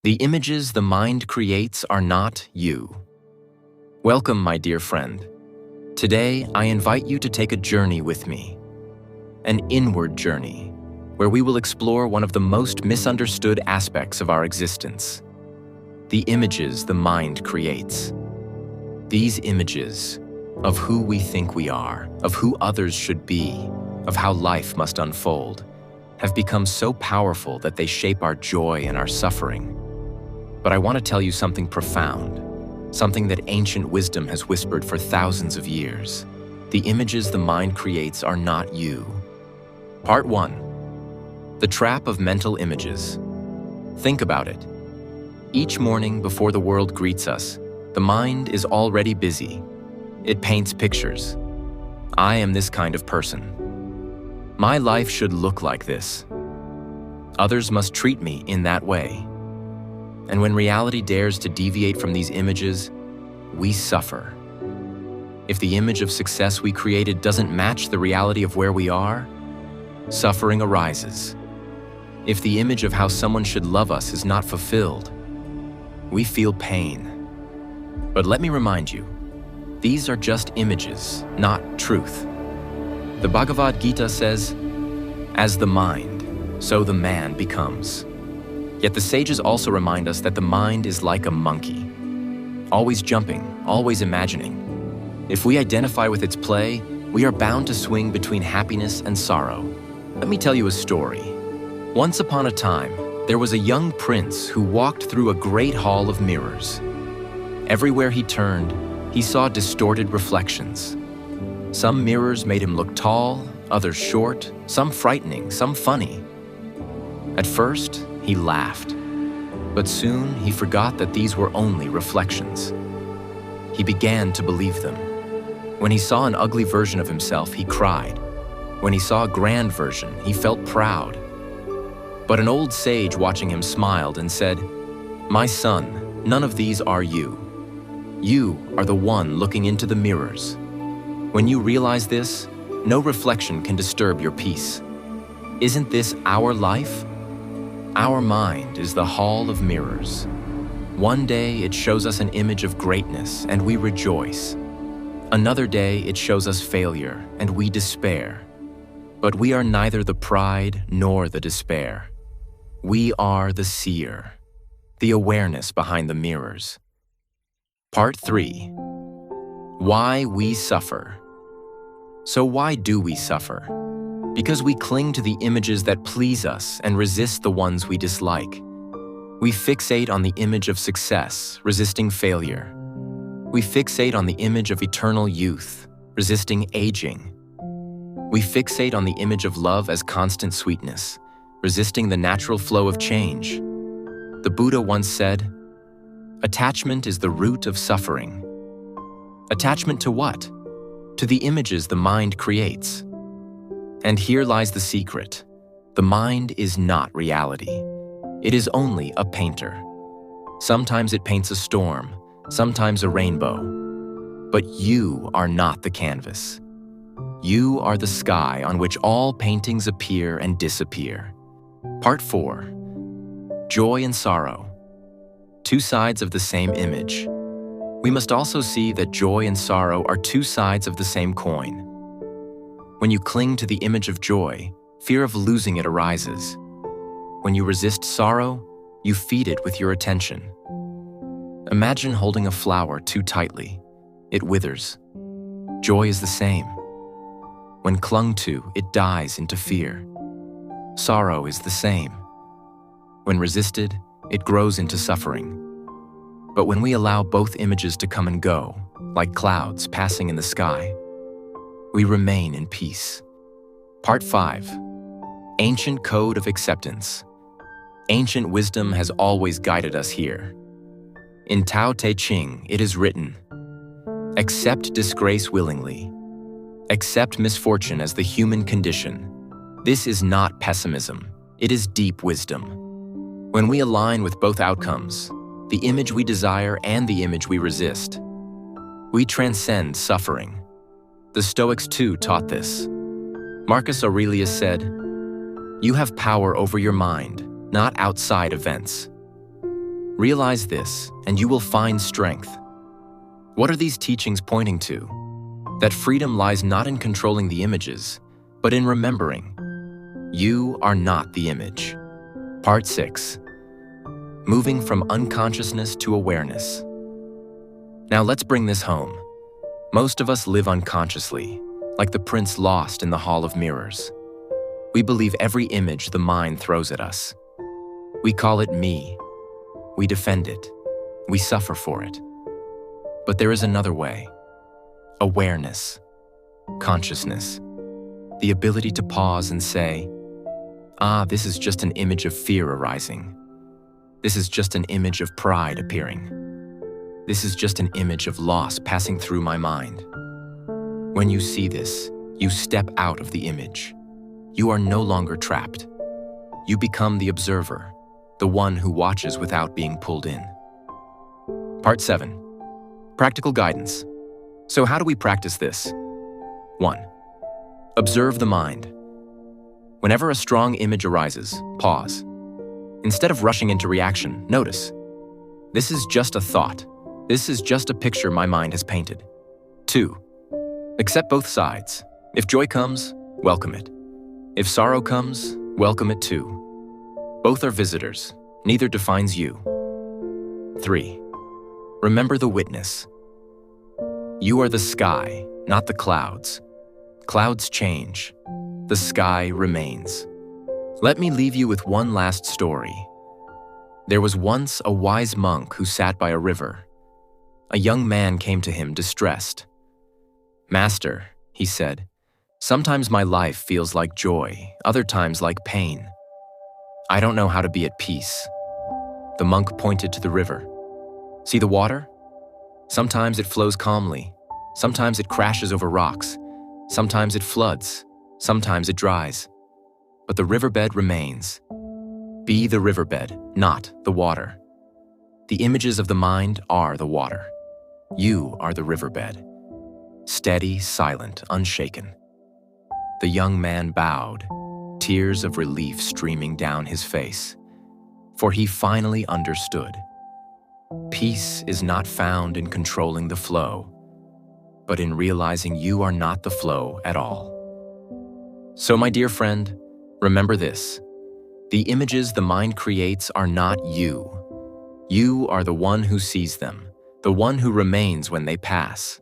The images the mind creates are not you. Welcome, my dear friend. Today, I invite you to take a journey with me. An inward journey, where we will explore one of the most misunderstood aspects of our existence. The images the mind creates. These images of who we think we are, of who others should be, of how life must unfold, have become so powerful that they shape our joy and our suffering. But I want to tell you something profound, something that ancient wisdom has whispered for thousands of years. The images the mind creates are not you. Part 1. The Trap of Mental Images. Think about it. Each morning before the world greets us, the mind is already busy. It paints pictures. I am this kind of person. My life should look like this. Others must treat me in that way. And when reality dares to deviate from these images, we suffer. If the image of success we created doesn't match the reality of where we are, suffering arises. If the image of how someone should love us is not fulfilled, we feel pain. But let me remind you, these are just images, not truth. The Bhagavad Gita says, "As the mind, so the man becomes." Yet the sages also remind us that the mind is like a monkey, always jumping, always imagining. If we identify with its play, we are bound to swing between happiness and sorrow. Let me tell you a story. Once upon a time, there was a young prince who walked through a great hall of mirrors. Everywhere he turned, he saw distorted reflections. Some mirrors made him look tall, others short, some frightening, some funny. At first, he laughed, but soon he forgot that these were only reflections. He began to believe them. When he saw an ugly version of himself, he cried. When he saw a grand version, he felt proud. But an old sage watching him smiled and said, "My son, none of these are you. You are the one looking into the mirrors. When you realize this, no reflection can disturb your peace. Isn't this our life? Our mind is the hall of mirrors. One day it shows us an image of greatness and we rejoice. Another day it shows us failure and we despair. But we are neither the pride nor the despair. We are the seer, the awareness behind the mirrors." Part 3. Why we suffer. So why do we suffer? Because we cling to the images that please us and resist the ones we dislike. We fixate on the image of success, resisting failure. We fixate on the image of eternal youth, resisting aging. We fixate on the image of love as constant sweetness, resisting the natural flow of change. The Buddha once said, "Attachment is the root of suffering." Attachment to what? To the images the mind creates. And here lies the secret. The mind is not reality. It is only a painter. Sometimes it paints a storm, sometimes a rainbow. But you are not the canvas. You are the sky on which all paintings appear and disappear. Part 4. Joy and sorrow. Two sides of the same image. We must also see that joy and sorrow are two sides of the same coin. When you cling to the image of joy, fear of losing it arises. When you resist sorrow, you feed it with your attention. Imagine holding a flower too tightly. It withers. Joy is the same. When clung to, it dies into fear. Sorrow is the same. When resisted, it grows into suffering. But when we allow both images to come and go, like clouds passing in the sky, we remain in peace. Part 5. Ancient Code of Acceptance. Ancient wisdom has always guided us here. In Tao Te Ching, it is written, "Accept disgrace willingly. Accept misfortune as the human condition. This is not pessimism, it is deep wisdom." When we align with both outcomes, the image we desire and the image we resist, we transcend suffering. The Stoics too taught this. Marcus Aurelius said, "You have power over your mind, not outside events." Realize this, and you will find strength. What are these teachings pointing to? That freedom lies not in controlling the images, but in remembering. You are not the image. Part 6. Moving from unconsciousness to awareness. Now let's bring this home. Most of us live unconsciously, like the prince lost in the Hall of Mirrors. We believe every image the mind throws at us. We call it me. We defend it. We suffer for it. But there is another way. Awareness. Consciousness. The ability to pause and say, this is just an image of fear arising. This is just an image of pride appearing. This is just an image of loss passing through my mind. When you see this, you step out of the image. You are no longer trapped. You become the observer, the one who watches without being pulled in. Part 7. Practical guidance. So how do we practice this? 1. Observe the mind. Whenever a strong image arises, pause. Instead of rushing into reaction, notice. This is just a thought. This is just a picture my mind has painted. 2. Accept both sides. If joy comes, welcome it. If sorrow comes, welcome it too. Both are visitors. Neither defines you. 3. Remember the witness. You are the sky, not the clouds. Clouds change. The sky remains. Let me leave you with one last story. There was once a wise monk who sat by a river. A young man came to him distressed. "Master," he said, "sometimes my life feels like joy, other times like pain. I don't know how to be at peace." The monk pointed to the river. "See the water? Sometimes it flows calmly. Sometimes it crashes over rocks. Sometimes it floods. Sometimes it dries. But the riverbed remains. Be the riverbed, not the water. The images of the mind are the water. You are the riverbed. Steady, silent, unshaken." The young man bowed, tears of relief streaming down his face, for he finally understood. Peace is not found in controlling the flow, but in realizing you are not the flow at all. So, my dear friend, remember this. The images the mind creates are not you. You are the one who sees them, the one who remains when they pass.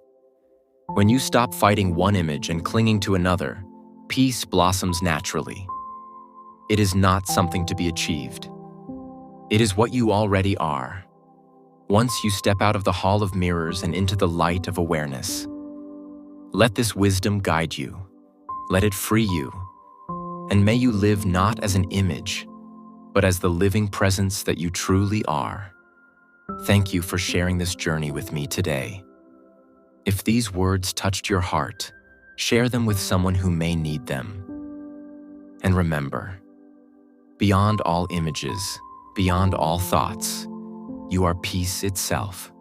When you stop fighting one image and clinging to another, peace blossoms naturally. It is not something to be achieved. It is what you already are. Once you step out of the Hall of Mirrors and into the light of awareness. Let this wisdom guide you. Let it free you. And may you live not as an image, but as the living presence that you truly are. Thank you for sharing this journey with me today. If these words touched your heart, share them with someone who may need them. And remember, beyond all images, beyond all thoughts, you are peace itself.